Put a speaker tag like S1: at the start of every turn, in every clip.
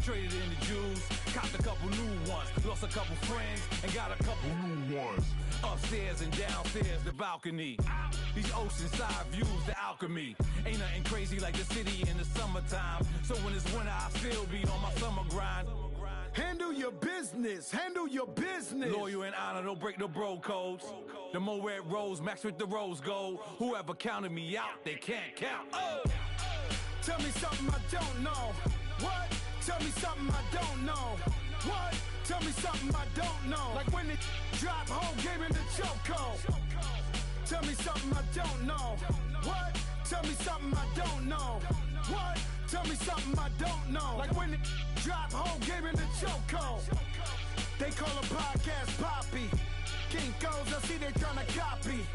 S1: Traded in the Jews, copped a couple new ones. Lost a couple friends and got a couple new ones. Upstairs and downstairs, the balcony. These oceanside views, the alchemy. Ain't nothing crazy like the city in the summertime. So when it's winter, I still be on my summer grind.
S2: Handle your business, handle your business.
S1: Loyal and honor, don't break the bro codes. The more red rose, max with the rose gold. Whoever counted me out, they can't count. Oh!
S2: Tell me something I don't know. What? Tell me something I don't know. What? Tell me something I don't know. Like when it drop home, game in the chokehold. Tell me something I don't know. What? Tell me something I don't know. What? Tell me something I don't know. Like when it drop home, game in the chokehold. They call a podcast Poppy. Kinkos, I see they tryna copy.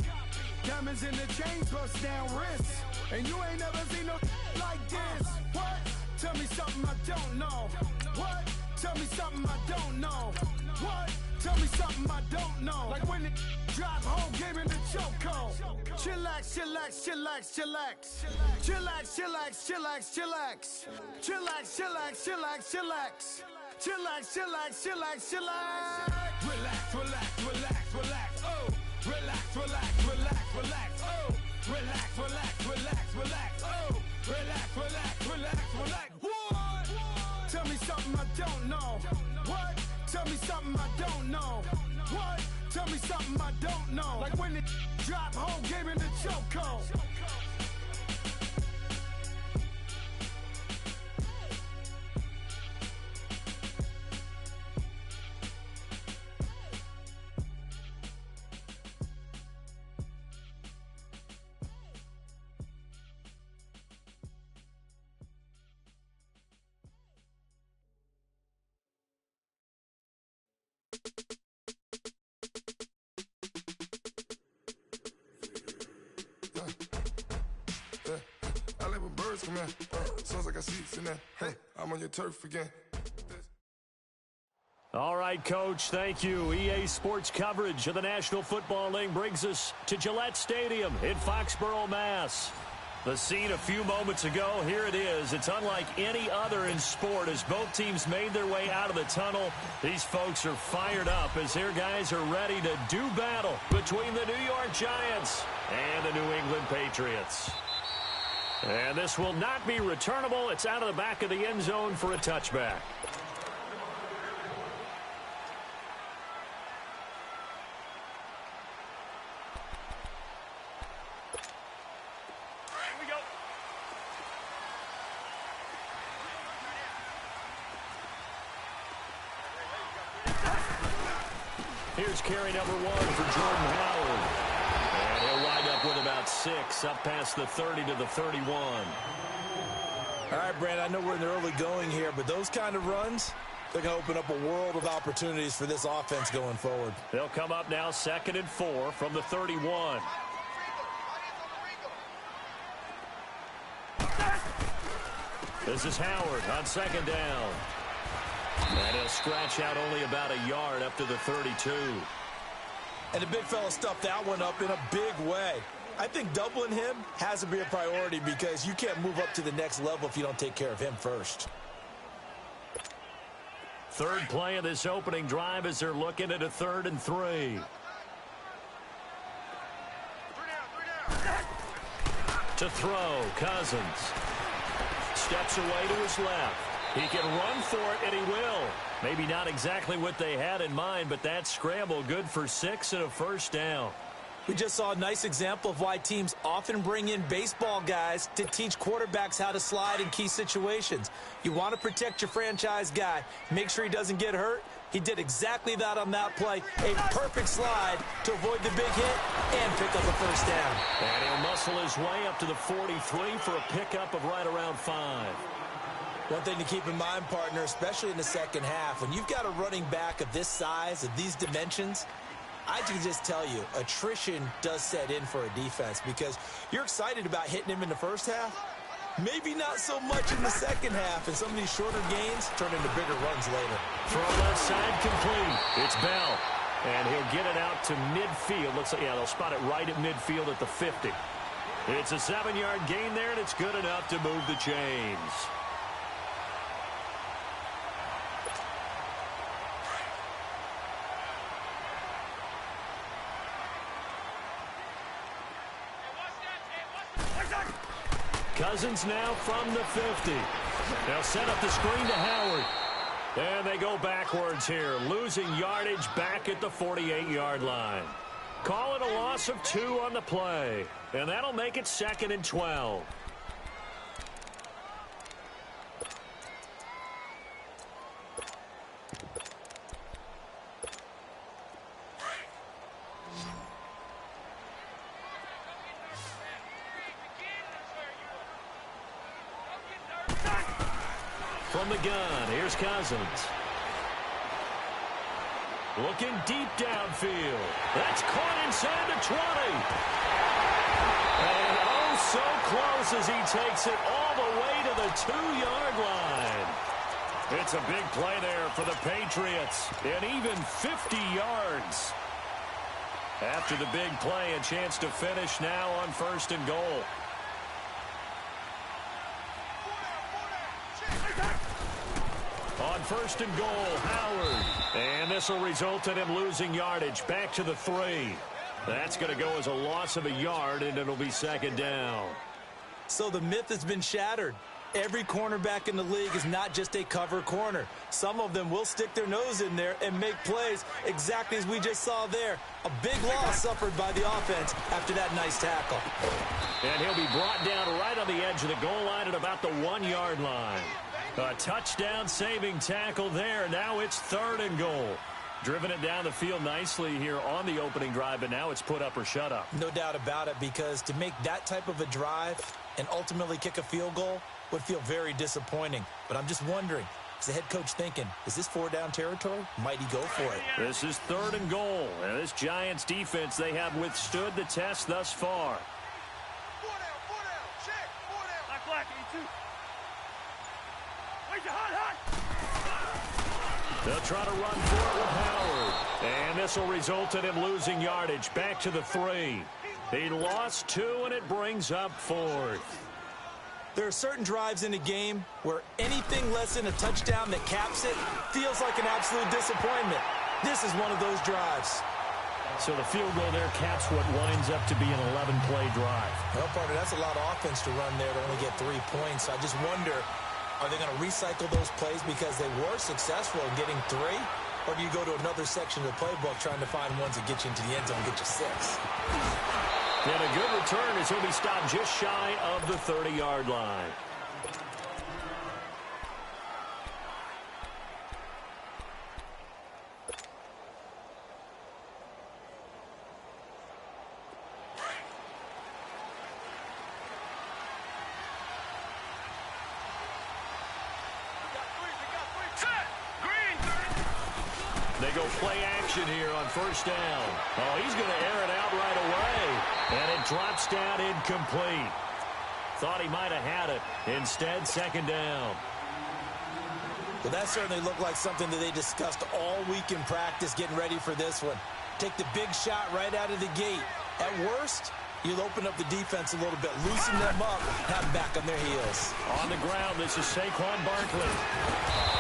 S2: Diamonds in the chains, bust down wrists. And you ain't never seen no like this. What? Tell me something I don't know. What? Tell me something I don't know. What? Tell me something I don't know. Like when it drop home, game in the chokehold. Chillax, chillax, chillax, chillax. Chillax, chillax, chillax, chillax. Chillax, chillax, chillax, chillax. Chillax, chillax, chillax, chillax.
S1: Relax, relax, relax, relax, oh. Relax, relax, relax, relax, oh. Relax, relax, relax, relax, oh. Relax, relax, relax, relax. What?
S2: Tell me something I don't know. What? Tell me something I don't know. What? Tell me something I don't know. Like when it drop home, game in the chokehold.
S3: I like when birds come in. Sounds like I see seats in there. Hey, I'm on your turf again.
S4: All right, Coach, thank you. EA Sports coverage of the National Football League brings us to Gillette Stadium in Foxborough, Mass. The scene a few moments ago, here it is. It's unlike any other in sport as both teams made their way out of the tunnel. These folks are fired up as their guys are ready to do battle between the New York Giants and the New England Patriots. And this will not be returnable. It's out of the back of the end zone for a touchback. Here's carry number 1 for Jordan Howard. And he'll wind up with about 6, up past the 30 to the 31.
S5: All right, Brandon, I know we're in the early going here, but those kind of runs, they're going to open up a world of opportunities for this offense going forward.
S4: They'll come up now 2nd and 4 from the 31. This is Howard on 2nd down. And he'll scratch out only about a yard up to the 32.
S5: And the big fella stuffed that one up in a big way. I think doubling him has to be a priority because you can't move up to the next level if you don't take care of him first.
S4: Third play of this opening drive as they're looking at a 3rd and 3. To throw, Cousins. Steps away to his left. He can run for it, and he will. Maybe not exactly what they had in mind, but that scramble good for 6 and a first down.
S5: We just saw a nice example of why teams often bring in baseball guys to teach quarterbacks how to slide in key situations. You want to protect your franchise guy. Make sure he doesn't get hurt. He did exactly that on that play. A perfect slide to avoid the big hit and pick up a first down.
S4: And he'll muscle his way up to the 43 for a pickup of right around 5.
S5: One thing to keep in mind, partner, especially in the second half, when you've got a running back of this size, of these dimensions, I can just tell you, attrition does set in for a defense because you're excited about hitting him in the first half. Maybe not so much in the second half, and some of these shorter gains turn into bigger runs later.
S4: Throw left side complete. It's Bell, and he'll get it out to midfield. Looks like, yeah, they'll spot it right at midfield at the 50. It's a 7-yard gain there, and it's good enough to move the chains. Cousins now from the 50. They'll set up the screen to Howard. And they go backwards here, losing yardage back at the 48-yard line. Call it a loss of 2 on the play. And that'll make it 2nd and 12. From the gun, here's Cousins. Looking deep downfield. That's caught inside the 20. And oh, so close as he takes it all the way to the 2-yard line. It's a big play there for the Patriots. And even 50 yards. After the big play, a chance to finish now on 1st and goal. On 1st and goal, Howard. And this will result in him losing yardage back to the 3. That's going to go as a loss of a yard, and it'll be 2nd down.
S5: So the myth has been shattered. Every cornerback in the league is not just a cover corner. Some of them will stick their nose in there and make plays exactly as we just saw there. A big loss suffered by the offense after that nice tackle.
S4: And he'll be brought down right on the edge of the goal line at about the 1-yard line. A touchdown-saving tackle there. Now it's 3rd and goal. Driven it down the field nicely here on the opening drive, but now it's put up or shut up.
S5: No doubt about it, because to make that type of a drive and ultimately kick a field goal would feel very disappointing. But I'm just wondering, is the head coach thinking, is this 4-down territory? Might he go for it?
S4: This is 3rd and goal. And this Giants defense, they have withstood the test thus far.
S2: 4 down, check, 4 down. Black, 82.
S4: They'll try to run for it with Howard. And this will result in him losing yardage back to the 3. He lost 2, and it brings up 4th.
S5: There are certain drives in a game where anything less than a touchdown that caps it feels like an absolute disappointment. This is one of those drives.
S4: So the field goal there caps what winds up to be an 11-play drive.
S5: Well, partner, that's a lot of offense to run there to only get 3 points. I just wonder, are they going to recycle those plays because they were successful in getting 3? Or do you go to another section of the playbook trying to find ones that get you into the end zone and get you 6?
S4: And a good return as he'll be stopped just shy of the 30-yard line. They go play action here on 1st down. Oh, he's going to air it out right away. And it drops down incomplete. Thought he might have had it. Instead, 2nd down.
S5: Well, that certainly looked like something that they discussed all week in practice getting ready for this one. Take the big shot right out of the gate. At worst, you'll open up the defense a little bit, loosen them up, have them back on their heels.
S4: On the ground, this is Saquon Barkley.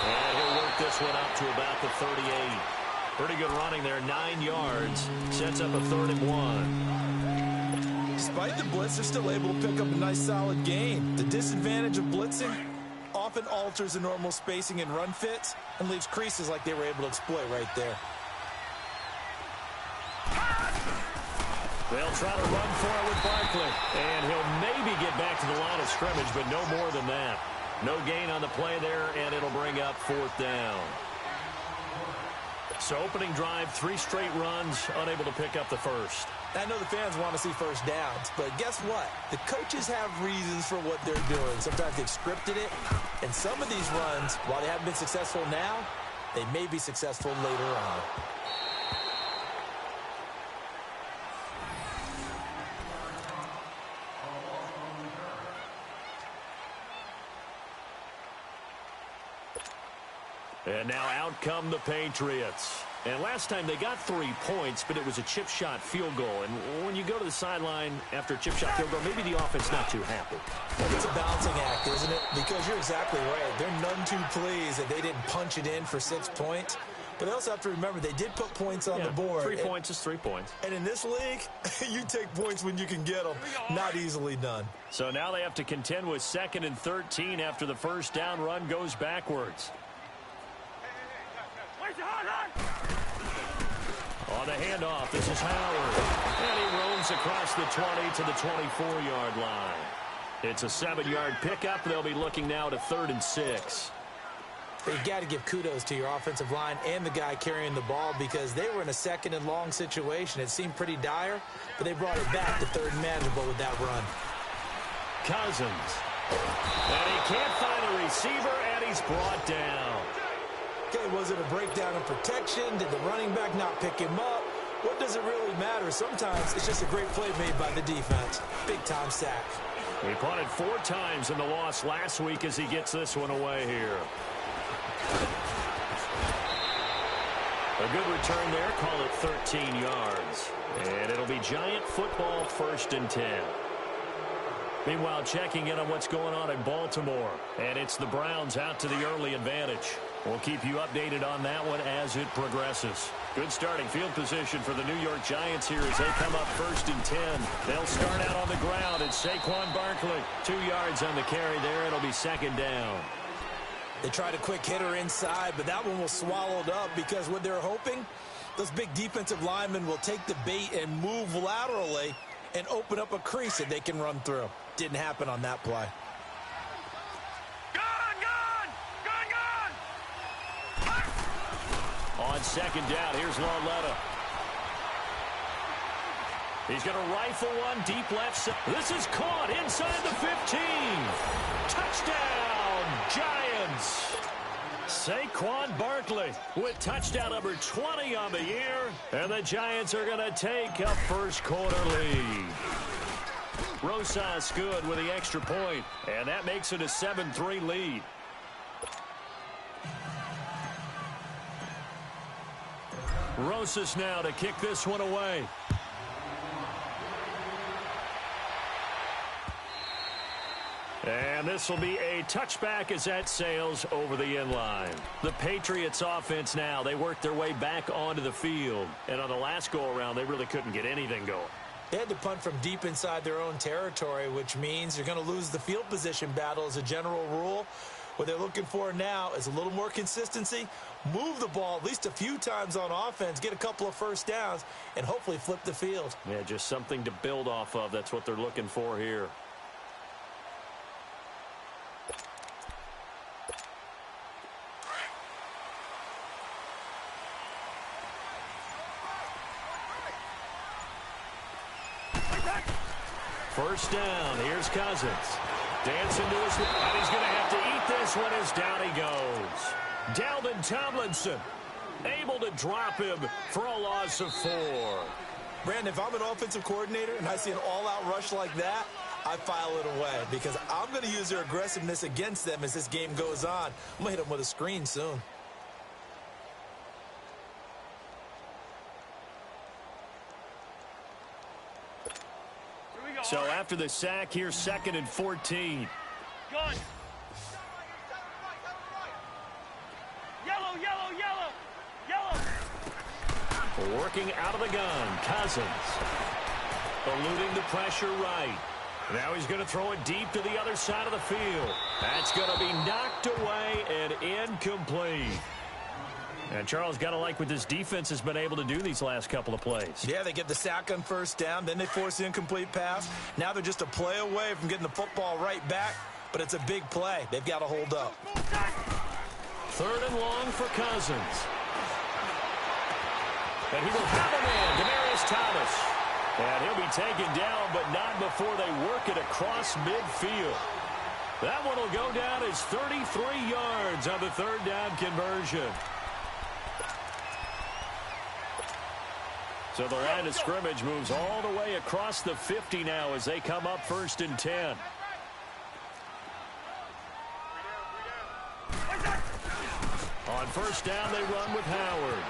S4: And he'll work this one up to about the 38. Pretty good running there, 9 yards. Sets up a 3rd and 1.
S5: Despite the blitz, they're still able to pick up a nice, solid gain. The disadvantage of blitzing often alters the normal spacing and run fits and leaves creases like they were able to exploit right there.
S4: They'll try to run for it with Barkley. And he'll maybe get back to the line of scrimmage, but no more than that. No gain on the play there, and it'll bring up 4th down. So opening drive, 3 straight runs, unable to pick up the first.
S5: I know the fans want to see 1st downs, but guess what? The coaches have reasons for what they're doing. Sometimes they've scripted it, and some of these runs, while they haven't been successful now, they may be successful later on.
S4: And now out come the Patriots. And last time they got 3 points, but it was a chip shot field goal. And when you go to the sideline after a chip shot field goal, maybe the offense not too happy.
S5: It's a balancing act, isn't it? Because you're exactly right. They're none too pleased that they didn't punch it in for 6 points. But they also have to remember they did put points on the board.
S4: 3 points is 3 points.
S5: And in this league, you take points when you can get them. Not easily done.
S4: So now they have to contend with 2nd and 13 after the first down run goes backwards. On the handoff, this is Howard. And he roams across the 20 to the 24-yard line. It's a 7-yard pickup. They'll be looking now to 3rd and 6.
S5: You've got to give kudos to your offensive line and the guy carrying the ball because they were in a 2nd and long situation. It seemed pretty dire, but they brought it back to 3rd and manageable with that run.
S4: Cousins. And he can't find a receiver, and he's brought down.
S5: Okay, was it a breakdown in protection? Did the running back not pick him up? What does it really matter? Sometimes it's just a great play made by the defense. Big-time sack.
S4: He punted 4 times in the loss last week as he gets this one away here. A good return there. Call it 13 yards. And it'll be Giant football 1st and 10. Meanwhile, checking in on what's going on in Baltimore. And it's the Browns out to the early advantage. We'll keep you updated on that one as it progresses. Good starting field position for the New York Giants here as they come up 1st and 10. They'll start out on the ground. It's Saquon Barkley. 2 yards on the carry there. It'll be 2nd down.
S5: They tried a quick hitter inside, but that one was swallowed up because what they're hoping, those big defensive linemen will take the bait and move laterally and open up a crease that they can run through. Didn't happen on that play.
S4: On 2nd down, here's Lauletta. He's going to rifle one deep left side. This is caught inside the 15. Touchdown, Giants. Saquon Barkley with touchdown number 20 on the year. And the Giants are going to take a first quarter lead. Rosas good with the extra point, and that makes it a 7-3 lead. Rosas now to kick this one away. And this will be a touchback as that sails over the end line. The Patriots offense now, they worked their way back onto the field. And on the last go-around, they really couldn't get anything going.
S5: They had to punt from deep inside their own territory, which means you're going to lose the field position battle as a general rule. What they're looking for now is a little more consistency, move the ball at least a few times on offense, get a couple of first downs, and hopefully flip the field.
S4: Yeah, just something to build off of. That's what they're looking for here. First down, here's Cousins. Dancing to his, and he's going to have to eat this one as down he goes. Dalvin Tomlinson able to drop him for a loss of 4.
S5: Brandon, if I'm an offensive coordinator and I see an all-out rush like that, I file it away because I'm going to use their aggressiveness against them as this game goes on. I'm going to hit them with a screen soon.
S4: So after the sack, here's 2nd and 14.
S6: Gun. Yellow, yellow, yellow, yellow.
S4: Working out of the gun, Cousins. Eluding the pressure right. Now he's going to throw it deep to the other side of the field. That's going to be knocked away and incomplete. And Charles, got to like what this defense has been able to do these last couple of plays.
S5: Yeah, they get the sack on first down, then they force the incomplete pass. Now they're just a play away from getting the football right back, but it's a big play. They've got to hold up.
S4: 3rd and long for Cousins. And he will have a man, Demaryius Thomas. And he'll be taken down, but not before they work it across midfield. That one will go down as 33 yards on the 3rd down conversion. So the line of scrimmage moves all the way across the 50 now as they come up 1st and 10. On first down, they run with Howard.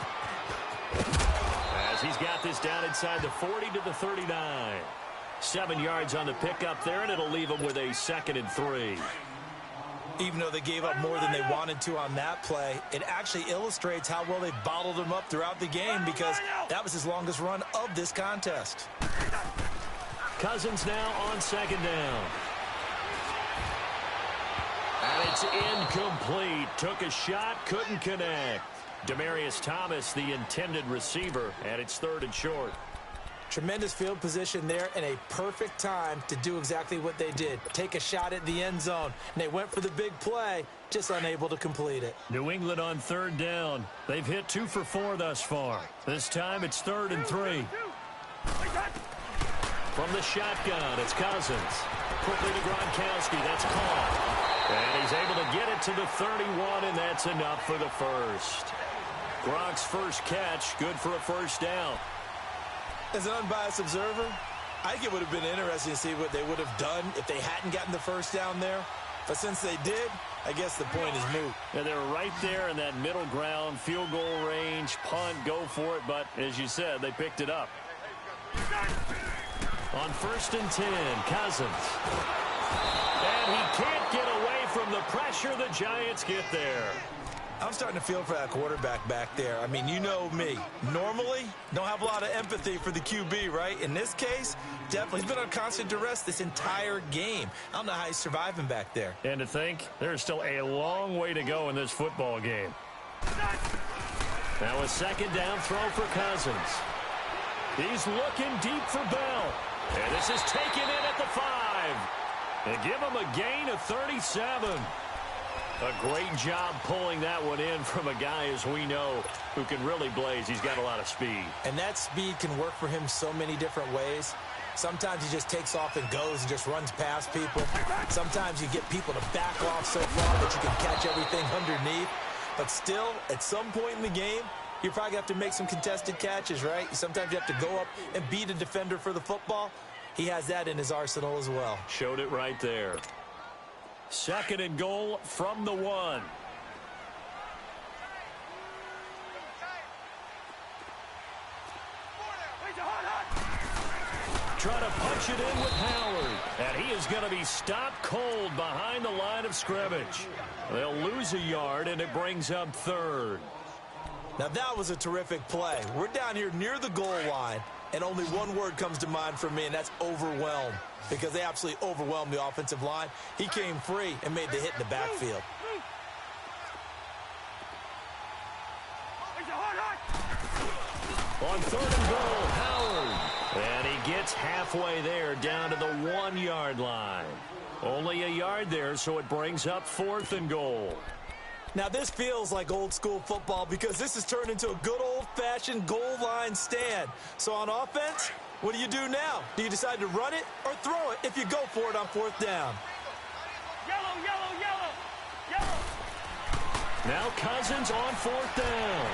S4: As he's got this down inside the 40 to the 39. 7 yards on the pickup there, and it'll leave him with a 2nd and 3.
S5: Even though they gave up more than they wanted to on that play, it actually illustrates how well they bottled him up throughout the game because that was his longest run of this contest.
S4: Cousins now on second down. And it's incomplete. Took a shot, couldn't connect. Demaryius Thomas, the intended receiver, and it's 3rd and short.
S5: Tremendous field position there and a perfect time to do exactly what they did. Take a shot at the end zone. And they went for the big play, just unable to complete it.
S4: New England on 3rd down. They've hit 2 for 4 thus far. This time it's 3rd and 3. From the shotgun, it's Cousins. Quickly to Gronkowski. That's caught. And he's able to get it to the 31, and that's enough for the first. Gronk's first catch, good for a first down.
S5: As an unbiased observer, I think it would have been interesting to see what they would have done if they hadn't gotten the first down there. But since they did, I guess the point is moot.
S4: And they're right there in that middle ground, field goal range, punt, go for it. But as you said, they picked it up. On 1st and 10, Cousins. And he can't get away from the pressure. The Giants get there.
S5: I'm starting to feel for that quarterback back there. I mean, you know me. Normally, don't have a lot of empathy for the QB, right? In this case, definitely. He's been on constant duress this entire game. I don't know how he's surviving back there.
S4: And to think, there's still a long way to go in this football game. Now a second down throw for Cousins. He's looking deep for Bell. And this is taken in at the 5. They give him a gain of 37. A great job pulling that one in from a guy, as we know, who can really blaze. He's got a lot of speed.
S5: And that speed can work for him so many different ways. Sometimes he just takes off and goes and just runs past people. Sometimes you get people to back off so far that you can catch everything underneath. But still, at some point in the game, you probably have to make some contested catches, right? Sometimes you have to go up and beat a defender for the football. He has that in his arsenal as well.
S4: Showed it right there. 2nd and goal from the 1. Trying to punch it in with Howard. And he is going to be stopped cold behind the line of scrimmage. They'll lose a yard, and it brings up 3rd.
S5: Now that was a terrific play. We're down here near the goal line, and only one word comes to mind for me, and that's overwhelmed. Because they absolutely overwhelmed the offensive line. He came free and made the hit in the backfield.
S4: On 3rd and goal, Howard. And he gets halfway there down to the 1-yard line. Only a yard there, so it brings up 4th and goal.
S5: Now this feels like old school football because this has turned into a good old-fashioned goal line stand. So on offense, what do you do now? Do you decide to run it or throw it if you go for it on 4th down?
S6: Yellow, yellow, yellow, yellow.
S4: Now Cousins on 4th down.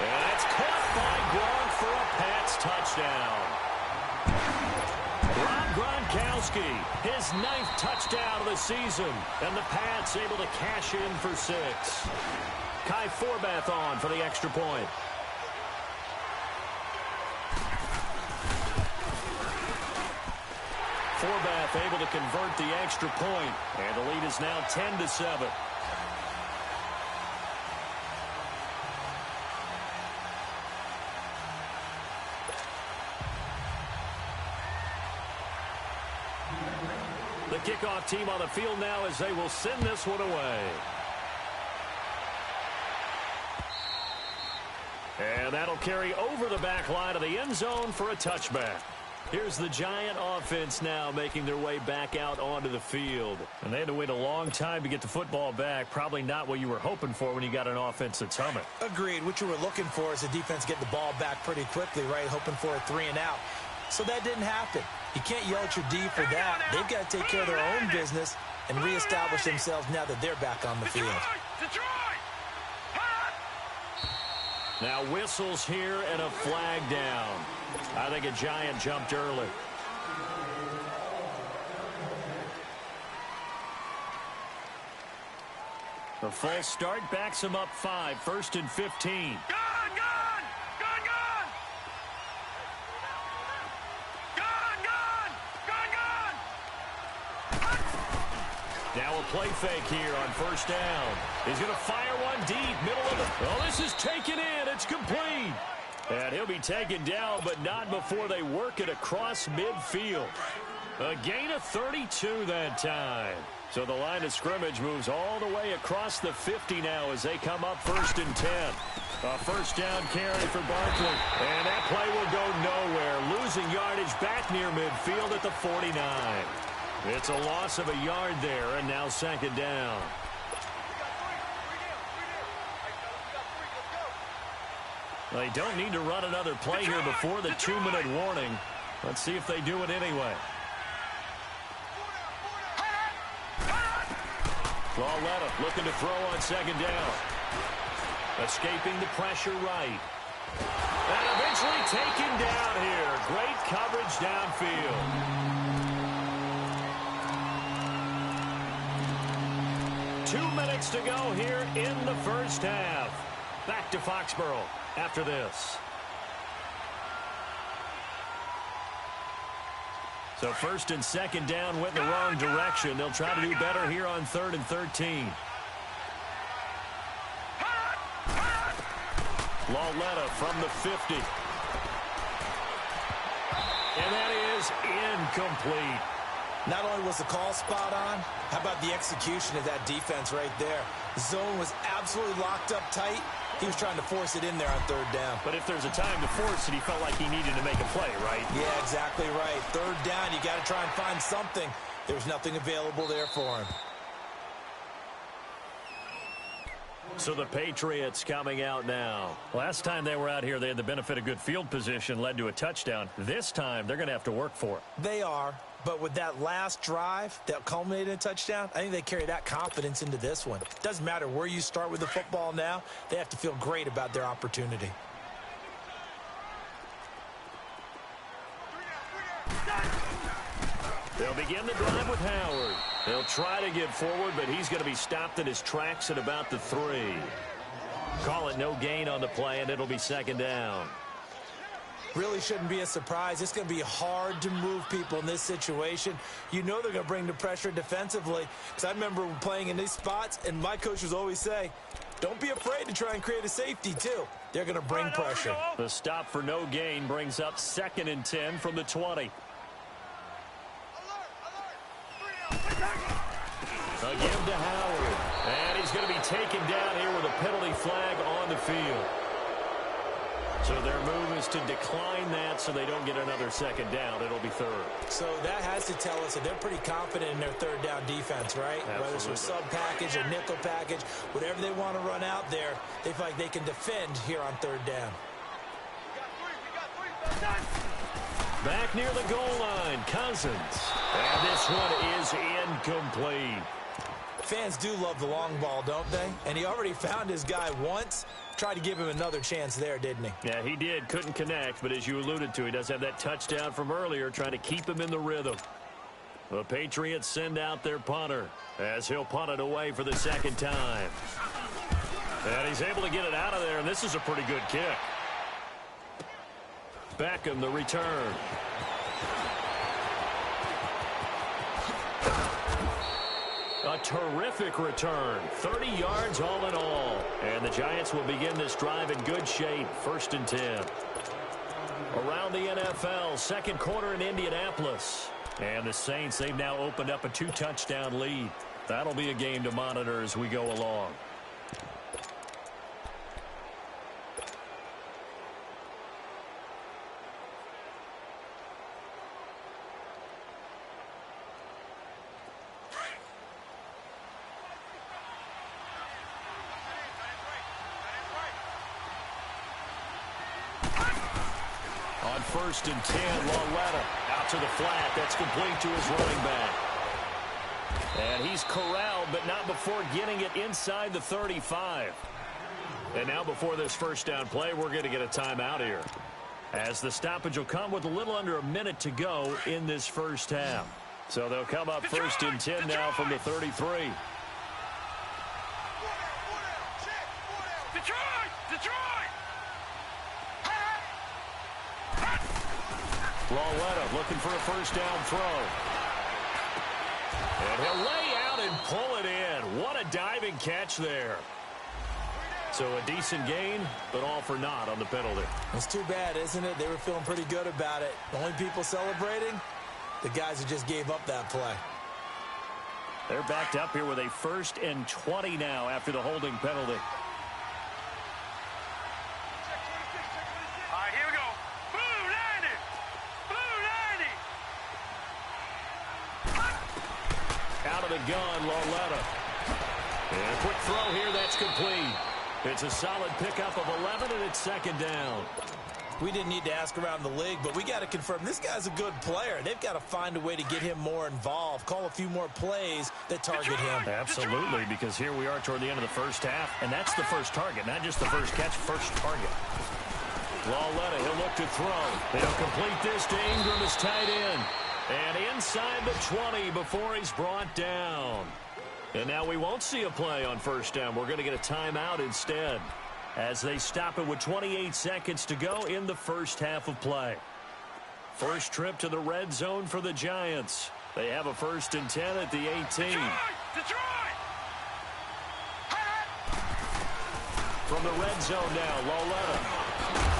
S4: And that's caught by Gronk for a Pats touchdown. Rob Gronkowski, his 9th touchdown of the season. And the Pats able to cash in for 6. Kai Forbath on for the extra point. Forbath able to convert the extra point, and the lead is now 10-7. The kickoff team on the field now as they will send this one away. And that'll carry over the back line of the end zone for a touchback. Here's the Giant offense now making their way back out onto the field. And they had to wait a long time to get the football back. Probably not what you were hoping for when you got an offense that's humming.
S5: Agreed. What you were looking for is the defense getting the ball back pretty quickly, right? Hoping for a 3-and-out. So that didn't happen. You can't yell at your D for that. They've got to take care of their own business and reestablish themselves now that they're back on the field.
S4: Now whistles here and a flag down. I think a Giant jumped early. The false start backs him up 5, 1st and 15. Now a little play fake here on first down. He's going to fire one deep, middle of the... Oh, this is taken in. It's complete. And he'll be taken down, but not before they work it across midfield. A gain of 32 that time. So the line of scrimmage moves all the way across the 50 now as they come up 1st and 10. A first down carry for Barkley. And that play will go nowhere. Losing yardage back near midfield at the 49. It's a loss of a yard there, and now 2nd down. They don't need to run another play here before the 2-minute warning. Let's see if they do it anyway. Lauletta looking to throw on 2nd down. Escaping the pressure right. And eventually taken down here. Great coverage downfield. Two minutes to go here in the first half. Back to Foxborough after this. So 1st and 2nd down went in the wrong direction. They'll try to do better here on 3rd and 13. Lauletta from the 50. And that is incomplete.
S5: Not only was the call spot on, how about the execution of that defense right there? The zone was absolutely locked up tight. He was trying to force it in there on 3rd down.
S4: But if there's a time to force it, he felt like he needed to make a play, right?
S5: Yeah, exactly right. 3rd down, you got to try and find something. There's nothing available there for him.
S4: So the Patriots coming out now. Last time they were out here, they had the benefit of good field position, led to a touchdown. This time, they're going to have to work for it.
S5: They are. But with that last drive that culminated in a touchdown, I think they carry that confidence into this one. Doesn't matter where you start with the football now. They have to feel great about their opportunity.
S4: They'll begin the drive with Howard. They'll try to get forward, but he's going to be stopped in his tracks at about the 3. Call it no gain on the play, and it'll be 2nd down.
S5: Really shouldn't be a surprise. It's going to be hard to move people in this situation. You know they're going to bring the pressure defensively. Because I remember playing in these spots, and my coaches always say, don't be afraid to try and create a safety, too. They're going to bring pressure.
S4: The stop for no gain brings up 2nd and 10 from the 20. Again to Howard. And he's going to be taken down here with a penalty flag on the field. So their move is to decline that so they don't get another 2nd down. It'll be 3rd.
S5: So that has to tell us that they're pretty confident in their 3rd down defense, right?
S4: Absolutely.
S5: Whether it's with sub package or nickel package, whatever they want to run out there, they feel like they can defend here on 3rd down.
S4: Back near the goal line, Cousins. And this one is incomplete.
S5: Fans do love the long ball, don't they? And he already found his guy once. Tried to give him another chance there, didn't he?
S4: Yeah, he did. Couldn't connect, but as you alluded to, he does have that touchdown from earlier, trying to keep him in the rhythm. The Patriots send out their punter as he'll punt it away for the 2nd time. And he's able to get it out of there, and this is a pretty good kick. Beckham, the return. A terrific return. 30 yards all in all. And the Giants will begin this drive in good shape. 1st and 10. Around the NFL, 2nd quarter in Indianapolis. And the Saints, they've now opened up a 2-touchdown lead. That'll be a game to monitor as we go along. On 1st and 10, Lauletta out to the flat. That's complete to his running back. And he's corralled, but not before getting it inside the 35. And now before this first down play, we're going to get a timeout here, as the stoppage will come with a little under a minute to go in this first half. So they'll come up 1st and 10 now from the 33. Lauletta looking for a first down throw. And he'll lay out and pull it in. What a diving catch there. So a decent gain, but all for naught on the penalty.
S5: It's too bad, isn't it? They were feeling pretty good about it. The only people celebrating, the guys who just gave up that play.
S4: They're backed up here with a 1st and 20 now after the holding penalty.
S6: All right, here we go. Blue 90. Blue 90.
S4: Out of the gun, Lauletta. And a quick throw here, that's complete. It's a solid pickup of 11, and it's 2nd down.
S5: We didn't need to ask around the league, but we got to confirm this guy's a good player. They've got to find a way to get him more involved, call a few more plays that target him.
S4: Absolutely, because here we are toward the end of the first half, and that's the first target, not just the first catch, first target. Lauletta, he'll look to throw. They'll complete this to Ingram as tight end. And inside the 20 before he's brought down. And now we won't see a play on 1st down. We're going to get a timeout instead, as they stop it with 28 seconds to go in the first half of play. First trip to the red zone for the Giants. They have a 1st and 10 at the 18.
S6: Detroit!
S4: From the red zone now, Lauletta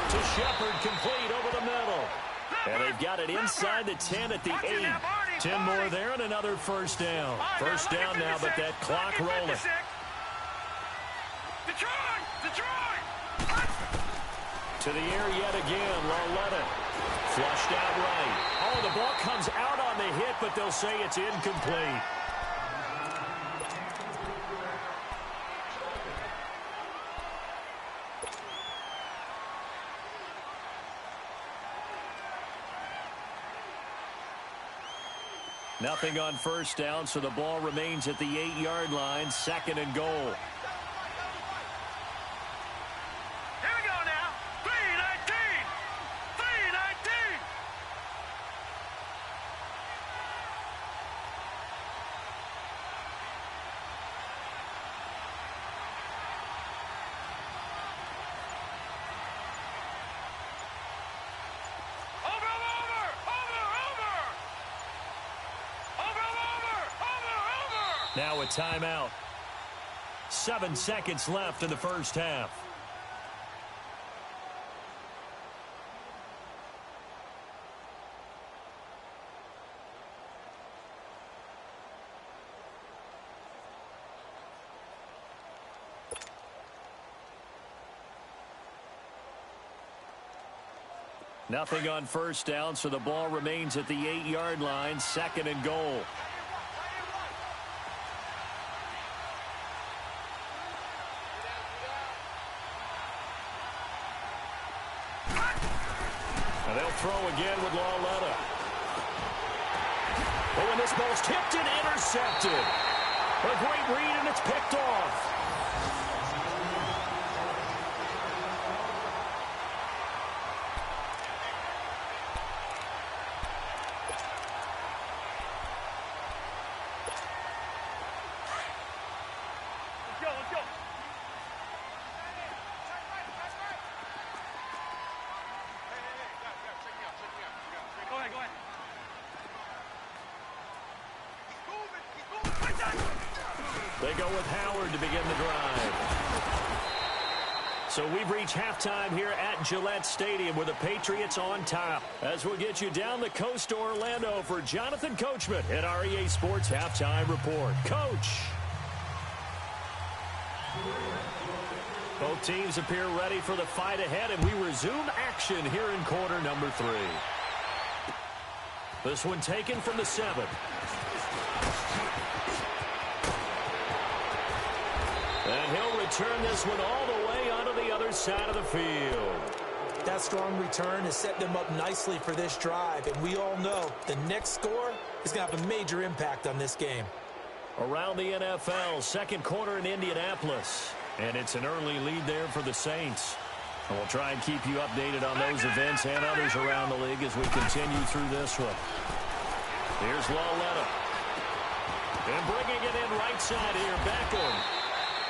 S4: to Shepard, complete over the middle. And they've got it inside the 10 at the 8. 10 more there and another 1st down. 1st down now, but that clock rolling.
S6: Detroit! Detroit!
S4: To the air yet again, Lauletta. Flushed out right. Oh, the ball comes out on the hit, but they'll say it's incomplete. Nothing on 1st down, so the ball remains at the 8-yard line, 2nd and goal.
S6: Here we go now. 319. 319.
S4: Now a timeout. 7 seconds left in the first half. Nothing on 1st down, so the ball remains at the 8-yard line, 2nd and goal. And they'll throw again with Lauletta. Oh, and this ball's tipped and intercepted. A great read, and it's picked off.
S6: Let's go. Go ahead.
S4: They go with Howard to begin the drive. So we've reached halftime here at Gillette Stadium with the Patriots on top. As we'll get you down the coast to Orlando for Jonathan Coachman at our EA Sports Halftime Report. Coach. Both teams appear ready for the fight ahead, and we resume action here in quarter number 3. This one taken from the 7. And he'll return this one all the way onto the other side of the field.
S5: That strong return has set them up nicely for this drive, and we all know the next score is going to have a major impact on this game.
S4: Around the NFL, second quarter in Indianapolis. And it's an early lead there for the Saints. And we'll try and keep you updated on those events and others around the league as we continue through this one. Here's Lauletta. And bringing it in right side here, Beckham.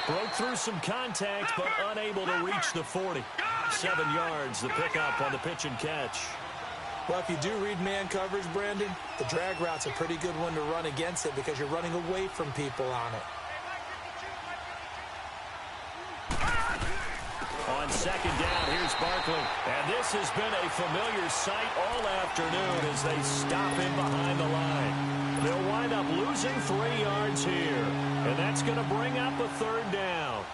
S4: Broke through some contact, but unable to reach the 40. 7 yards, the pickup on the pitch and catch.
S5: Well, if you do read man coverage, Brandon, the drag route's a pretty good one to run against it because you're running away from people on it.
S4: On second down, here's Barkley. And this has been a familiar sight all afternoon as they stop him behind the line. They'll wind up losing 3 yards here. And that's going to bring up a third down.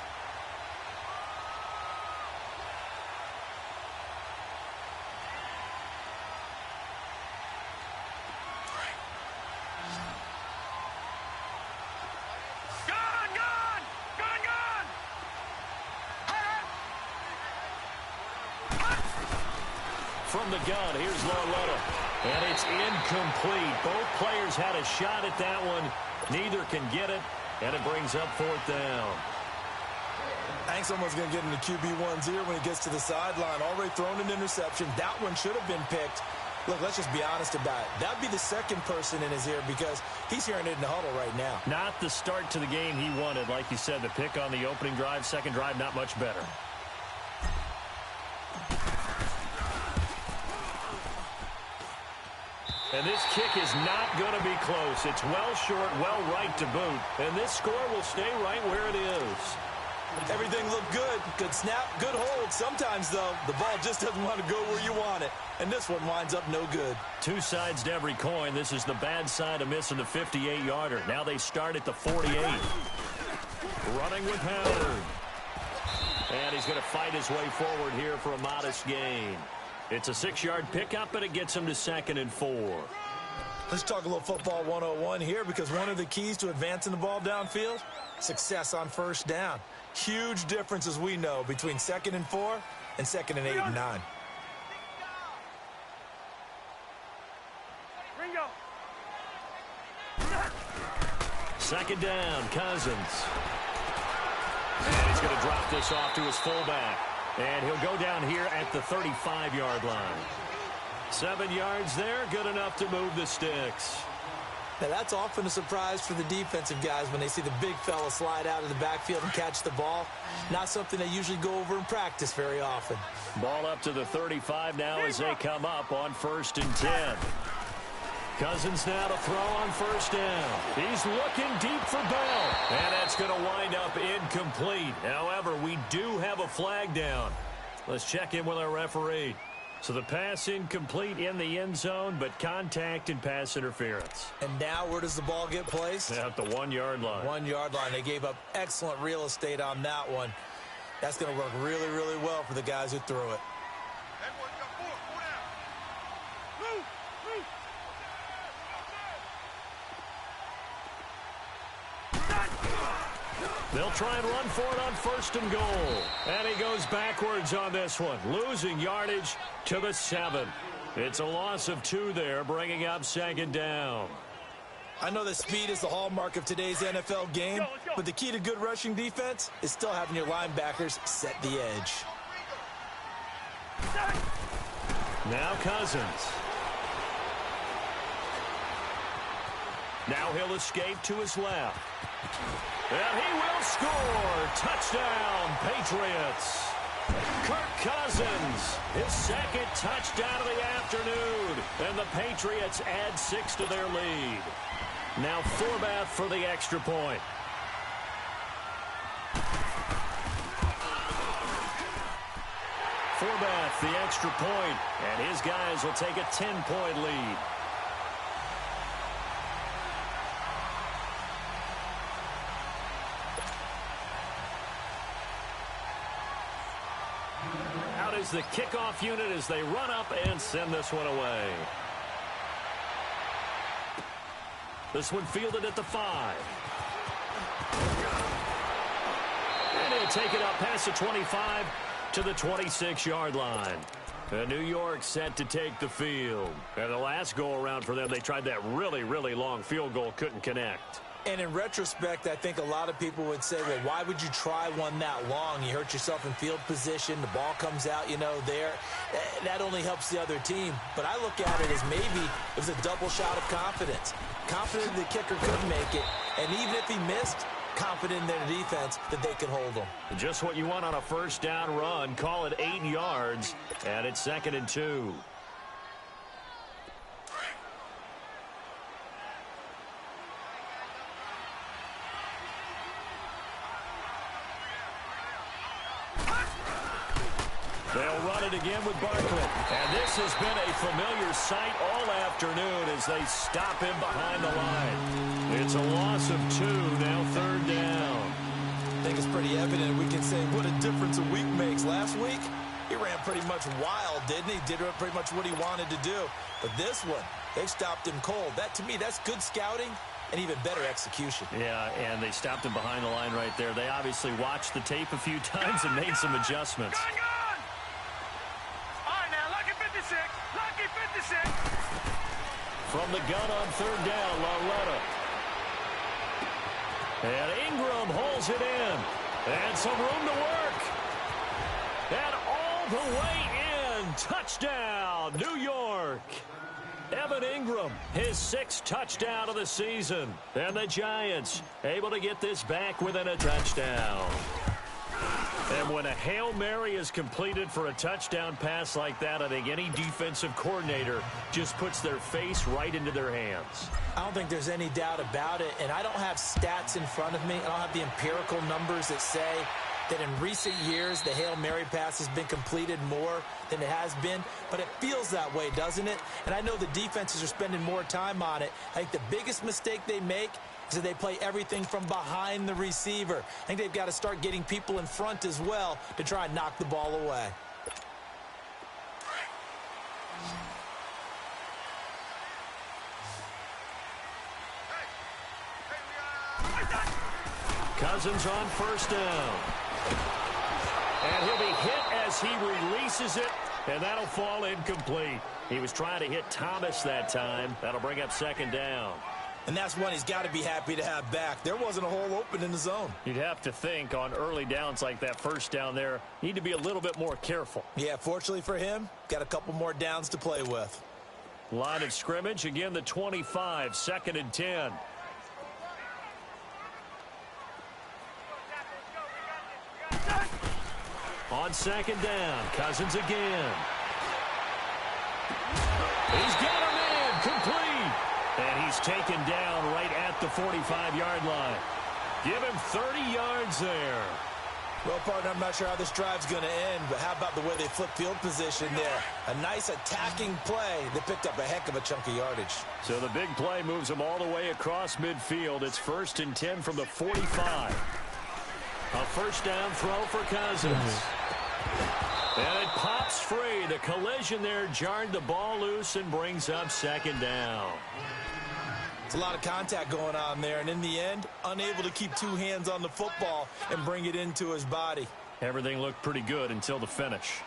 S4: From the gun, here's Larletta. And it's incomplete. Both players had a shot at that one. Neither can get it, and it brings up fourth down.
S5: I think someone's going to get into QB1's ear when he gets to the sideline. Already thrown an interception. That one should have been picked. Look, let's just be honest about it. That would be the second person in his ear because he's hearing it in the huddle right now.
S4: Not the start to the game he wanted. Like you said, the pick on the opening drive, second drive, not much better. And this kick is not going to be close. It's well short, well right to boot. And this score will stay right where it is.
S5: Everything looked good. Good snap, good hold. Sometimes, though, the ball just doesn't want to go where you want it. And this one winds up no good.
S4: Two sides to every coin. This is the bad side of missing the 58-yarder. Now they start at the 48. Running with Howard. And he's going to fight his way forward here for a modest gain. It's a 6-yard pickup, and it gets him to 2nd and 4.
S5: Let's talk a little football 101 here because one of the keys to advancing the ball downfield, success on first down. Huge difference, as we know, between 2nd and 4 and 2nd and 8 and 9.
S6: Ringo.
S4: Second down, Cousins. And he's going to drop this off to his fullback. And he'll go down here at the 35-yard line. 7 yards there, good enough to move the sticks.
S5: Now, that's often a surprise for the defensive guys when they see the big fella slide out of the backfield and catch the ball. Not something they usually go over in practice very often.
S4: Ball up to the 35 now as they come up on 1st and 10. Cousins now to throw on first down. He's looking deep for Bell. And that's going to wind up incomplete. However, we do have a flag down. Let's check in with our referee. So the pass incomplete in the end zone, but contact and pass interference.
S5: And now where does the ball get placed?
S4: At the 1-yard line.
S5: 1-yard line. They gave up excellent real estate on that one. That's going to work really, really well for the guys who threw it.
S4: They'll try and run for it on 1st and goal. And he goes backwards on this one, losing yardage to the 7. It's a loss of 2 there, bringing up 2nd down.
S5: I know that speed is the hallmark of today's NFL game, but the key to good rushing defense is still having your linebackers set the edge.
S4: Now Cousins. Now he'll escape to his left. And he will score. Touchdown, Patriots. Kirk Cousins, his 2nd touchdown of the afternoon. And the Patriots add 6 to their lead. Now Forbath for the extra point. Forbath, the extra point, and his guys will take a 10-point lead. Out is the kickoff unit as they run up and send this one away. This one fielded at the 5. And he'll take it up past the 25 to the 26-yard line. And New York set to take the field. And the last go-around for them, they tried that really, really long field goal, couldn't connect.
S5: And in retrospect, I think a lot of people would say, well, why would you try one that long? You hurt yourself in field position. The ball comes out, there. That only helps the other team. But I look at it as maybe it was a double shot of confidence. Confident the kicker could make it. And even if he missed, confident in their defense that they could hold him.
S4: Just what you want on a first down run. Call it 8 yards. And it's 2nd and 2. They'll run it again with Barkley. And this has been a familiar sight all afternoon as they stop him behind the line. It's a loss of 2, now 3rd down.
S5: I think it's pretty evident we can say what a difference a week makes. Last week, he ran pretty much wild, didn't he? Did pretty much what he wanted to do. But this one, they've stopped him cold. That, to me, that's good scouting and even better execution.
S4: Yeah, and they stopped him behind the line right there. They obviously watched the tape a few times and made some adjustments.
S6: Gun! All right, now, lucky 56. Lucky 56.
S4: From the gun on 3rd down, Laretta. And Ingram holds it in. And some room to work. And all the way in. Touchdown, New York. Evan Ingram, his 6th touchdown of the season. And the Giants able to get this back within a touchdown. And when a Hail Mary is completed for a touchdown pass like that, I think any defensive coordinator just puts their face right into their hands.
S5: I don't think there's any doubt about it, and I don't have stats in front of me. I don't have the empirical numbers that say that in recent years the Hail Mary pass has been completed more than it has been, but it feels that way, doesn't it? And I know the defenses are spending more time on it. I think the biggest mistake they make is that they play everything from behind the receiver. I think they've got to start getting people in front as well to try and knock the ball away.
S4: Cousins on 1st down. And he'll be hit as he releases it, and that'll fall incomplete. He was trying to hit Thomas that time. That'll bring up 2nd down.
S5: And that's one he's got to be happy to have back. There wasn't a hole open in the zone.
S4: You'd have to think on early downs like that 1st down there, need to be a little bit more careful.
S5: Yeah, fortunately for him, got a couple more downs to play with.
S4: Line of scrimmage, again the 25, 2nd and 10. On 2nd down, Cousins again. He's got him in, complete. And he's taken down right at the 45-yard line. Give him 30 yards there.
S5: Well, partner, I'm not sure how this drive's going to end, but how about the way they flip field position there? A nice attacking play that picked up a heck of a chunk of yardage.
S4: So the big play moves them all the way across midfield. It's 1st and 10 from the 45. A 1st down throw for Cousins. And it pops free. The collision there jarred the ball loose and brings up 2nd down.
S5: It's a lot of contact going on there, and in the end, unable to keep 2 hands on the football and bring it into his body.
S4: Everything looked pretty good until the finish.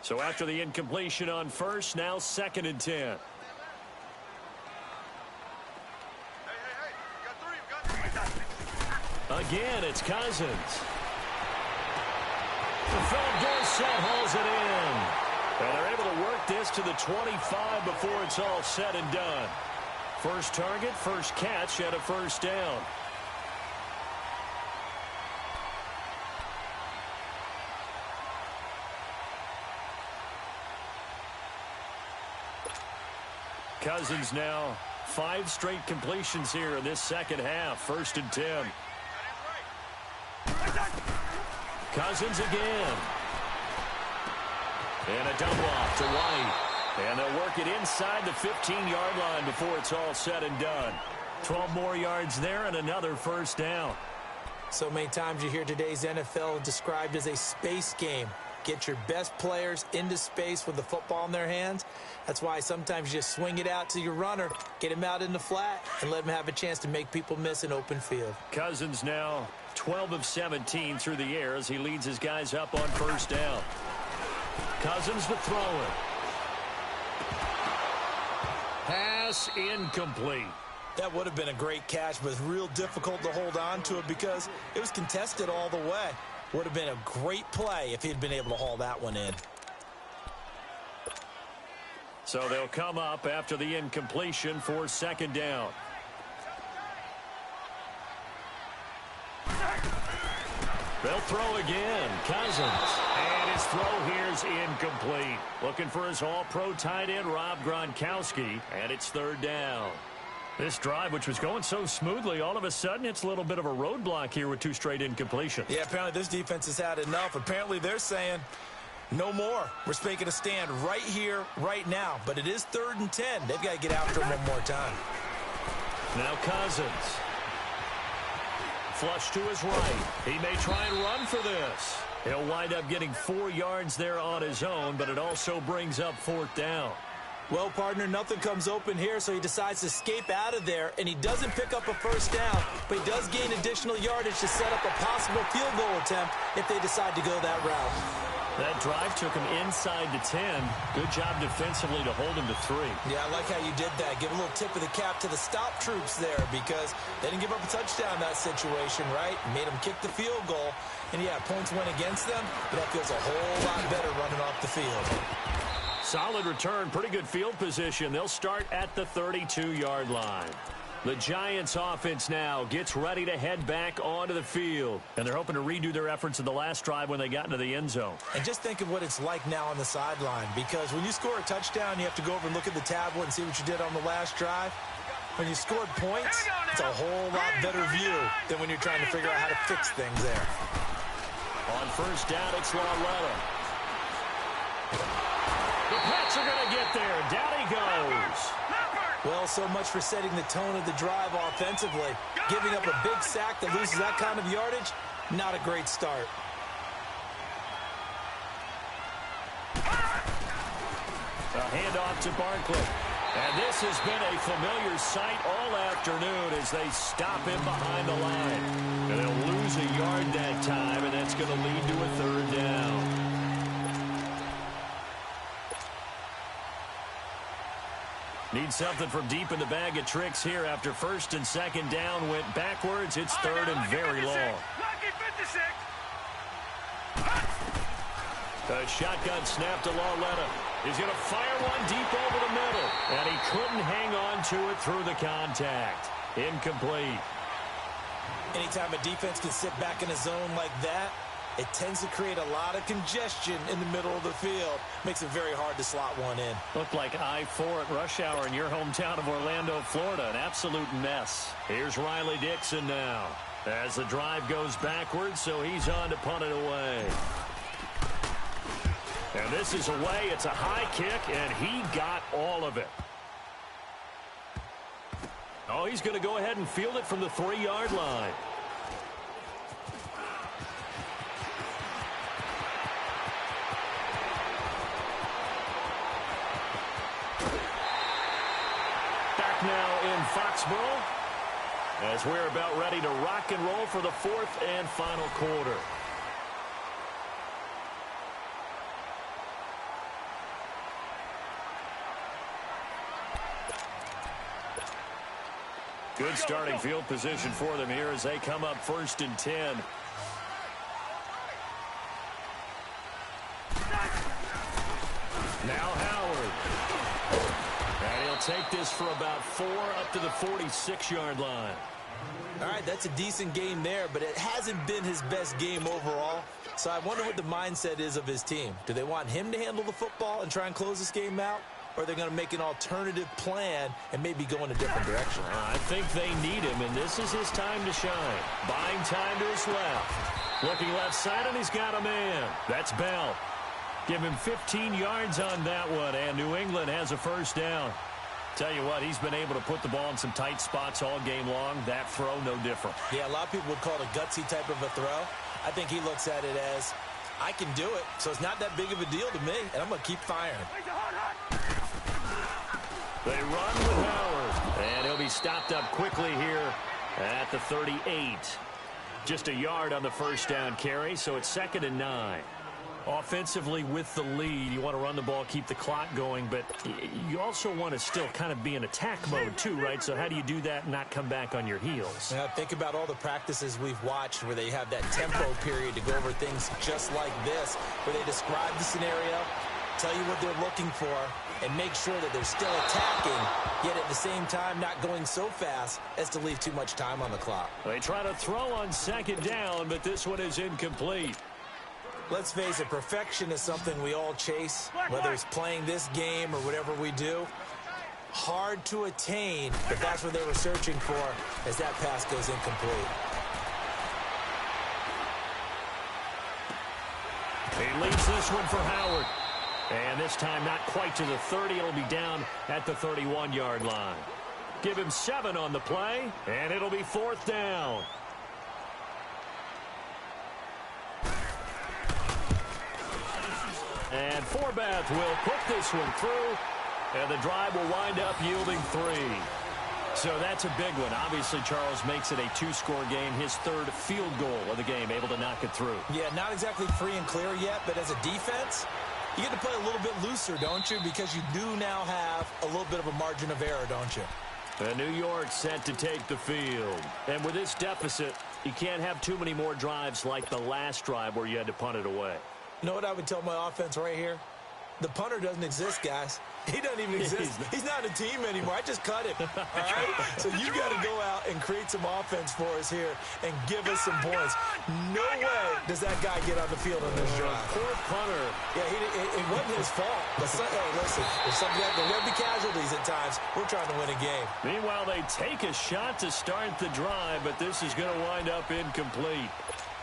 S4: So after the incompletion on 1st, now 2nd and 10. Again, it's Cousins. Philip Dorsett hauls it in. And they're able to work this to the 25 before it's all said and done. First target, first catch, and a 1st down. Cousins now 5 straight completions here in this 2nd half. 1st and 10. Cousins again. And a dump off to White. And they'll work it inside the 15-yard line before it's all said and done. 12 more yards there and another 1st down.
S5: So many times you hear today's NFL described as a space game. Get your best players into space with the football in their hands. That's why sometimes you just swing it out to your runner, get him out in the flat, and let him have a chance to make people miss an open field.
S4: Cousins now 12 of 17 through the air as he leads his guys up on 1st down. Cousins the thrower. Pass incomplete.
S5: That would have been a great catch, but it's real difficult to hold on to it because it was contested all the way. Would have been a great play if he'd been able to haul that one in.
S4: So they'll come up after the incompletion for 2nd down. They'll throw again. Cousins. And his throw here's incomplete. Looking for his all-pro tight end, Rob Gronkowski, and it's third down. This drive, which was going so smoothly, all of a sudden it's a little bit of a roadblock here with 2 straight incompletions.
S5: Yeah, apparently this defense has had enough. Apparently they're saying no more. We're making a stand right here, right now. But it is 3rd and 10. They've got to get after him one more time.
S4: Now Cousins. Flush to his right. He may try and run for this. He'll wind up getting 4 yards there on his own, but it also brings up 4th down.
S5: Well, partner, nothing comes open here, so he decides to escape out of there, and he doesn't pick up a first down, but he does gain additional yardage to set up a possible field goal attempt if they decide to go that route.
S4: That drive took him inside to 10. Good job defensively to hold him to 3.
S5: Yeah, I like how you did that. Give a little tip of the cap to the stop troops there because they didn't give up a touchdown in that situation, right? Made them kick the field goal. And, yeah, points went against them, but that feels a whole lot better running off the field.
S4: Solid return, pretty good field position. They'll start at the 32-yard line. The Giants offense now gets ready to head back onto the field. And they're hoping to redo their efforts in the last drive when they got into the end zone.
S5: And just think of what it's like now on the sideline, because when you score a touchdown, you have to go over and look at the tablet and see what you did on the last drive. When you scored points, it's a whole lot better view than when you're trying to figure out how to fix things there.
S4: On first down, it's Lauletta. The Pats are going to get there. Down he goes.
S5: Well, so much for setting the tone of the drive offensively. Giving up a big sack that loses that kind of yardage, not a great start.
S4: A handoff to Barkley. And this has been a familiar sight all afternoon as they stop him behind the line. And they'll lose a yard that time, and that's going to lead to a 3rd down. Need something from deep in the bag of tricks here after 1st and 2nd down went backwards. It's 3rd and very long. A shotgun snap to Lauletta. He's going to fire one deep over the middle. And he couldn't hang on to it through the contact. Incomplete.
S5: Anytime a defense can sit back in a zone like that, it tends to create a lot of congestion in the middle of the field. Makes it very hard to slot one in.
S4: Looked like I-4 at rush hour in your hometown of Orlando, Florida. An absolute mess. Here's Riley Dixon now. As the drive goes backwards, so he's on to punt it away. And this is away. It's a high kick, and he got all of it. Oh, he's going to go ahead and field it from the 3-yard line. Back now in Foxborough as we're about ready to rock and roll for the 4th and final quarter. Good starting field position for them here as they come up 1st and 10. Now Howard. And he'll take this for about 4 up to the 46-yard line.
S5: All right, that's a decent game there, but it hasn't been his best game overall. So I wonder what the mindset is of his team. Do they want him to handle the football and try and close this game out? Or are they going to make an alternative plan and maybe go in a different direction?
S4: I think they need him, and this is his time to shine. Buying time to his left. Looking left side, and he's got a man. That's Bell. Give him 15 yards on that one, and New England has a 1st down. Tell you what, he's been able to put the ball in some tight spots all game long. That throw, no different.
S5: Yeah, a lot of people would call it a gutsy type of a throw. I think he looks at it as, I can do it, so it's not that big of a deal to me, and I'm going to keep firing.
S4: They run with Howard, and he'll be stopped up quickly here at the 38. Just a yard on the 1st down carry, so it's 2nd and 9. Offensively with the lead, you want to run the ball, keep the clock going, but you also want to still kind of be in attack mode too, right? So how do you do that and not come back on your heels?
S5: Yeah, think about all the practices we've watched where they have that tempo period to go over things just like this, where they describe the scenario, tell you what they're looking for, and make sure that they're still attacking, yet at the same time not going so fast as to leave too much time on the clock.
S4: They try to throw on 2nd down, but this one is incomplete.
S5: Let's face it, perfection is something we all chase, whether it's playing this game or whatever we do. Hard to attain, but that's what they were searching for as that pass goes incomplete.
S4: He leads this one for Howard. And this time not quite to the 30. It'll be down at the 31-yard line. Give him 7 on the play, and it'll be 4th down. And Forbath will put this one through, and the drive will wind up yielding 3. So that's a big one. Obviously, Charles makes it a 2-score game. His 3rd field goal of the game, able to knock it through.
S5: Yeah, not exactly free and clear yet, but as a defense, you get to play a little bit looser, don't you? Because you do now have a little bit of a margin of error, don't you?
S4: And New York set to take the field. And with this deficit, you can't have too many more drives like the last drive where you had to punt it away.
S5: You know what I would tell my offense right here? The punter doesn't exist, guys. He doesn't even exist. He's not a team anymore. I just cut him. All right? So you got to go out and create some offense for us here and give us some points. No way does that guy get on the field on this drive.
S4: Poor punter.
S5: Yeah, it wasn't his fault. But hey, listen, there's something that there will be casualties at times. We're trying to win a game.
S4: Meanwhile, they take a shot to start the drive, but this is going to wind up incomplete.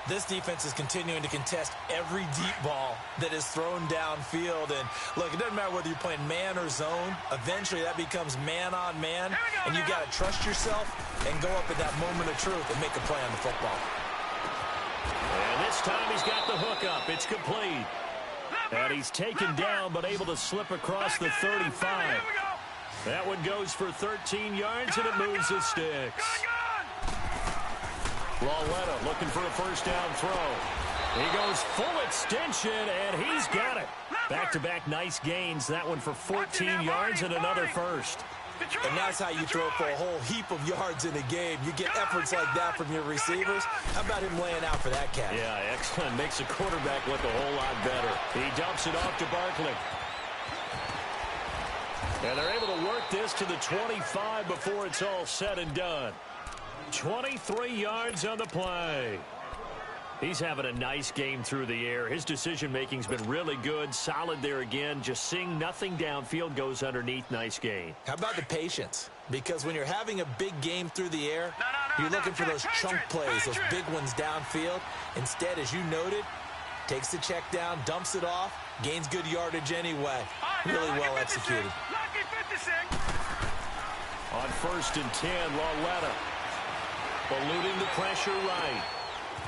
S5: This defense is continuing to contest every deep ball that is thrown downfield. And, look, it doesn't matter whether you're playing man or zone. Eventually, that becomes man-on-man. And you got to trust yourself and go up at that moment of truth and make a play on the football.
S4: And this time he's got the hook up. It's complete. And he's taken down but able to slip across the 35. That one goes for 13 yards, and it moves the sticks. Lauletta looking for a first down throw. He goes full extension, and he's got it. Back-to-back nice gains. That one for 14 yards and another first.
S5: And that's how you throw for a whole heap of yards in a game. You get efforts like that from your receivers. How about him laying out for that cat?
S4: Yeah, excellent. Makes the quarterback look a whole lot better. He dumps it off to Barkley. And they're able to work this to the 25 before it's all said and done. 23 yards on the play. He's having a nice game through the air. His decision-making's been really good. Solid there again. Just seeing nothing downfield, goes underneath. Nice gain.
S5: How about the patience? Because when you're having a big game through the air, you're looking for those chunk plays, those big ones downfield. Instead, as you noted, takes the check down, dumps it off, gains good yardage anyway. Really well executed.
S4: On 1st and 10, Lauletta. Eluding the pressure right.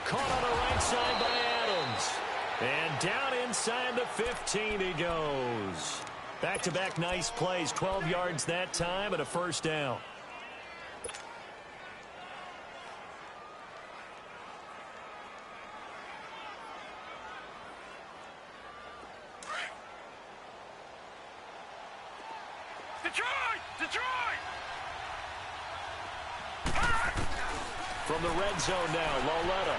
S4: Caught on the right side by Adams. And down inside the 15 he goes. Back-to-back nice plays. 12 yards that time and a first down.
S6: Detroit!
S4: From the red zone now, Lauletta.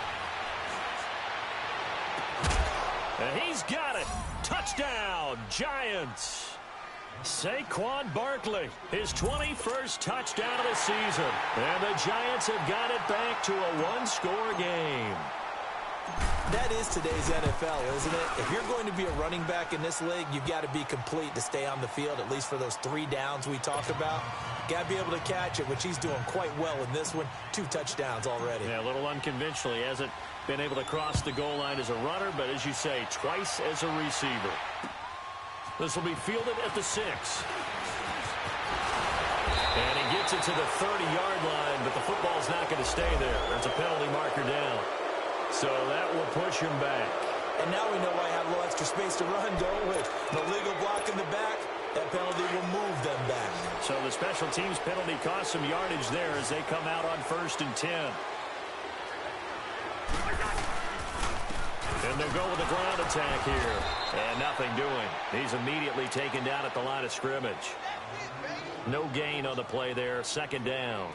S4: And he's got it. Touchdown, Giants. Saquon Barkley, his 21st touchdown of the season. And the Giants have got it back to a one-score game.
S5: That is today's NFL, isn't it? If you're going to be a running back in this league, you've got to be complete to stay on the field, at least for those 3 downs we talked about. Got to be able to catch it, which he's doing quite well in this one. 2 touchdowns already.
S4: Yeah, a little unconventional. He hasn't been able to cross the goal line as a runner, but as you say, twice as a receiver. This will be fielded at the 6. And he gets it to the 30-yard line, but the football's not going to stay there. There's a penalty marker down. So that will push him back.
S5: And now we know why I have a little extra space to run, don't we? The legal block in the back, that penalty will move them back.
S4: So the special teams penalty cost some yardage there as they come out on 1st and 10. And they'll go with the ground attack here. And nothing doing. He's immediately taken down at the line of scrimmage. No gain on the play there. 2nd down.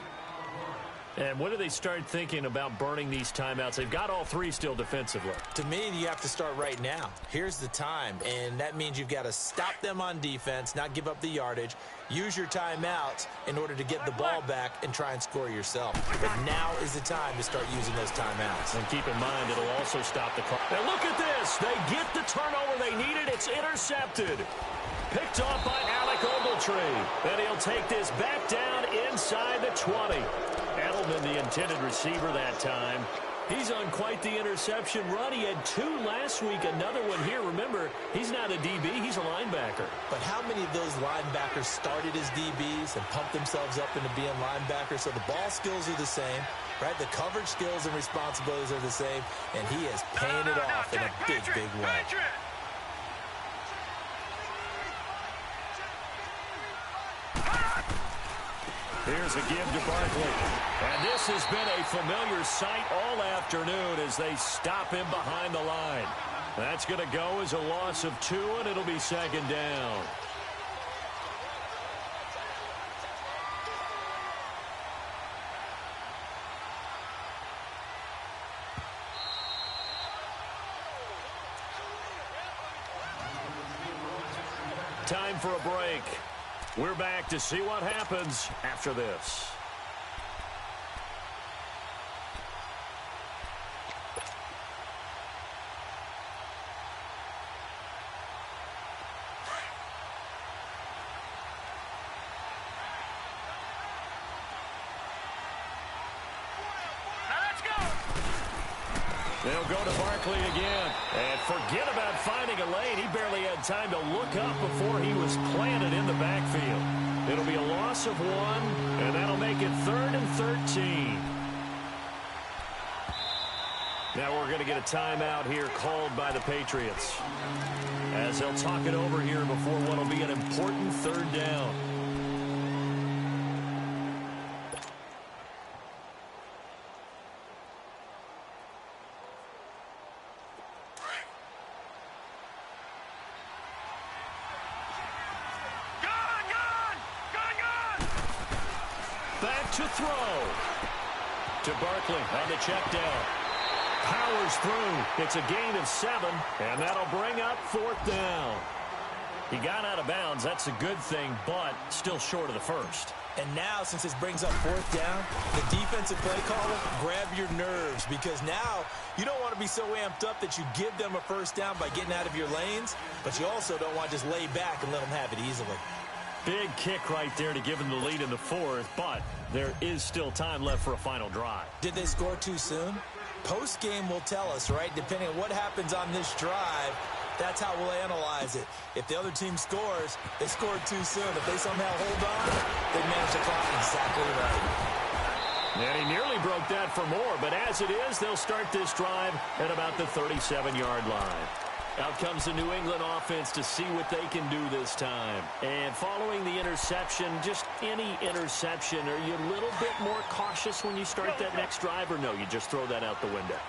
S4: And when do they start thinking about burning these timeouts? They've got all three still defensively.
S5: To me, you have to start right now. Here's the time, and that means you've got to stop them on defense, not give up the yardage, use your timeouts in order to get the ball back and try and score yourself. But now is the time to start using those timeouts.
S4: And keep in mind, it'll also stop the clock. Now look at this. They get the turnover they needed. It's intercepted. Picked off by Alec Ogletree. And he'll take this back down inside the 20. Edelman, the intended receiver that time. He's on quite the interception run. He had 2 last week, another one here. Remember, he's not a DB, he's a linebacker.
S5: But how many of those linebackers started as DBs and pumped themselves up into being linebackers? So the ball skills are the same, right? The coverage skills and responsibilities are the same, and he is paying it off in a big, big way.
S4: Here's a give to Barkley. And this has been a familiar sight all afternoon as they stop him behind the line. That's going to go as a loss of 2, and it'll be second down. Time for a break. We're back to see what happens after this. They'll go to Barkley again. And forget about finding a lane. He barely had time to look up before he was planted in the backfield. It'll be a loss of 1, and that'll make it 3rd and 13. Now we're going to get a timeout here called by the Patriots, as they'll talk it over here before what will be an important 3rd down. To throw to Barkley on the check down. Powers through. It's a gain of 7, and that'll bring up 4th down. He got out of bounds. That's a good thing, but still short of the first.
S5: And now, since this brings up 4th down, the defensive play caller, grab your nerves, because now you don't want to be so amped up that you give them a first down by getting out of your lanes, but you also don't want to just lay back and let them have it easily.
S4: Big kick right there to give them the lead in the 4th, but there is still time left for a final drive.
S5: Did they score too soon? Post-game will tell us, right? Depending on what happens on this drive, that's how we'll analyze it. If the other team scores, they scored too soon. If they somehow hold on, they manage the clock exactly right.
S4: And he nearly broke that for more, but as it is, they'll start this drive at about the 37-yard line. Out comes the New England offense to see what they can do this time. And following the interception, just any interception, are you a little bit more cautious when you start that next drive, or no, you just throw that out the window?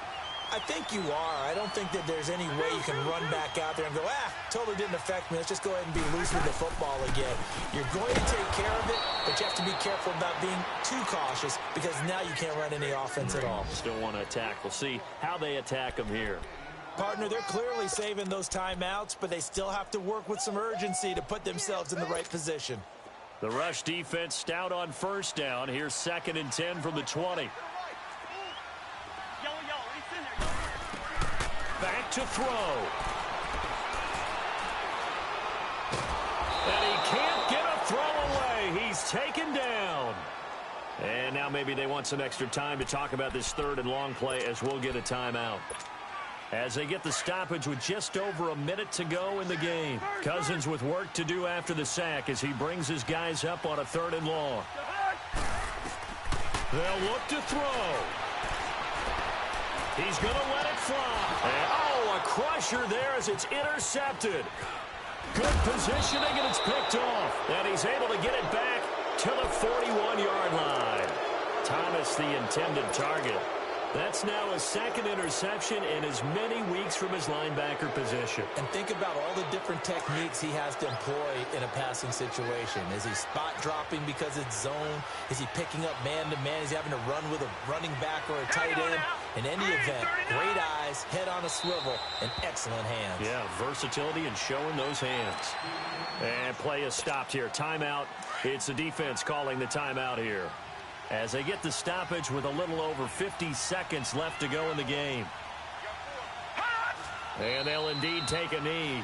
S5: I think you are. I don't think that there's any way you can run back out there and go, totally didn't affect me. Let's just go ahead and be loose with the football again. You're going to take care of it, but you have to be careful about being too cautious because now you can't run any offense at all.
S4: Still want to attack. We'll see how they attack them here.
S5: Partner, they're clearly saving those timeouts, but they still have to work with some urgency to put themselves in the right position.
S4: The rush defense stout on 1st down. Here's 2nd and 10 from the 20. Back to throw. And he can't get a throw away. He's taken down. And now maybe they want some extra time to talk about this 3rd and long play as we'll get a timeout. As they get the stoppage with just over a minute to go in the game. Cousins with work to do after the sack as he brings his guys up on a 3rd and long. They'll look to throw. He's going to let it fly. And, a crusher there as it's intercepted. Good positioning, and it's picked off. And he's able to get it back to the 41-yard line. Thomas, the intended target. That's now a second interception in as many weeks from his linebacker position.
S5: And think about all the different techniques he has to employ in a passing situation. Is he spot dropping because it's zone? Is he picking up man-to-man? Is he having to run with a running back or a tight end? In any event, great eyes, head on a swivel, and excellent hands.
S4: Yeah, versatility and showing those hands. And play is stopped here. Timeout. It's the defense calling the timeout here, as they get the stoppage with a little over 50 seconds left to go in the game. And they'll indeed take a knee.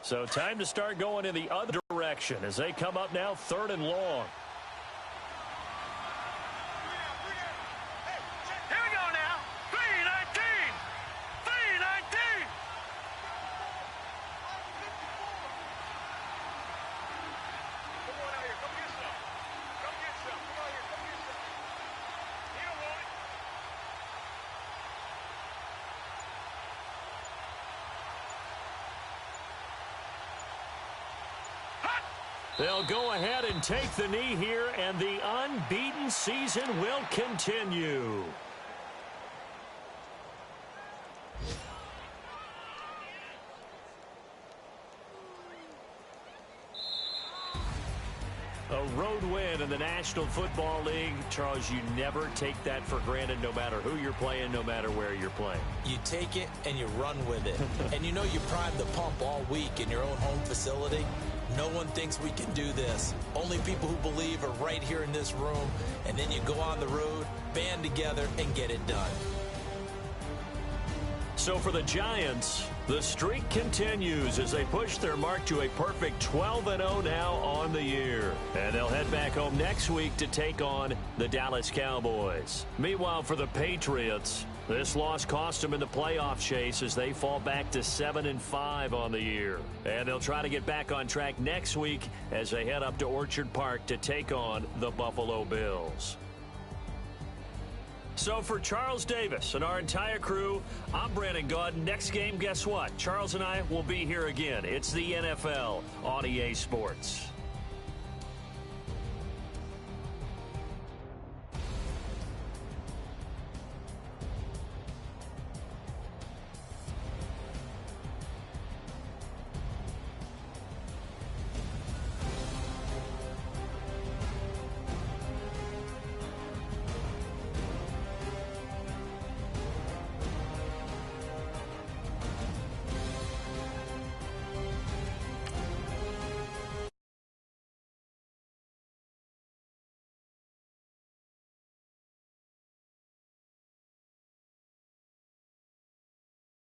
S4: So time to start going in the other direction as they come up now 3rd and long.
S6: Here we go now. 319. 319. Come on out here. Come get some. Come get some. Come on here. Come get some. He don't want it.
S4: They'll go ahead and take the knee here, and the unbeaten season will continue. A road win in the National Football League. Charles, you never take that for granted, no matter who you're playing, no matter where you're playing.
S5: You take it and you run with it. And you know you prime the pump all week in your own home facility. No one thinks we can do this. Only people who believe are right here in this room. And then you go on the road, band together, and get it done.
S4: So for the Giants, the streak continues as they push their mark to a perfect 12-0 now on the year. And they'll head back home next week to take on the Dallas Cowboys. Meanwhile, for the Patriots, this loss cost them in the playoff chase as they fall back to 7-5 on the year. And they'll try to get back on track next week as they head up to Orchard Park to take on the Buffalo Bills. So for Charles Davis and our entire crew, I'm Brandon Gaudin. Next game, guess what? Charles and I will be here again. It's the NFL on EA Sports.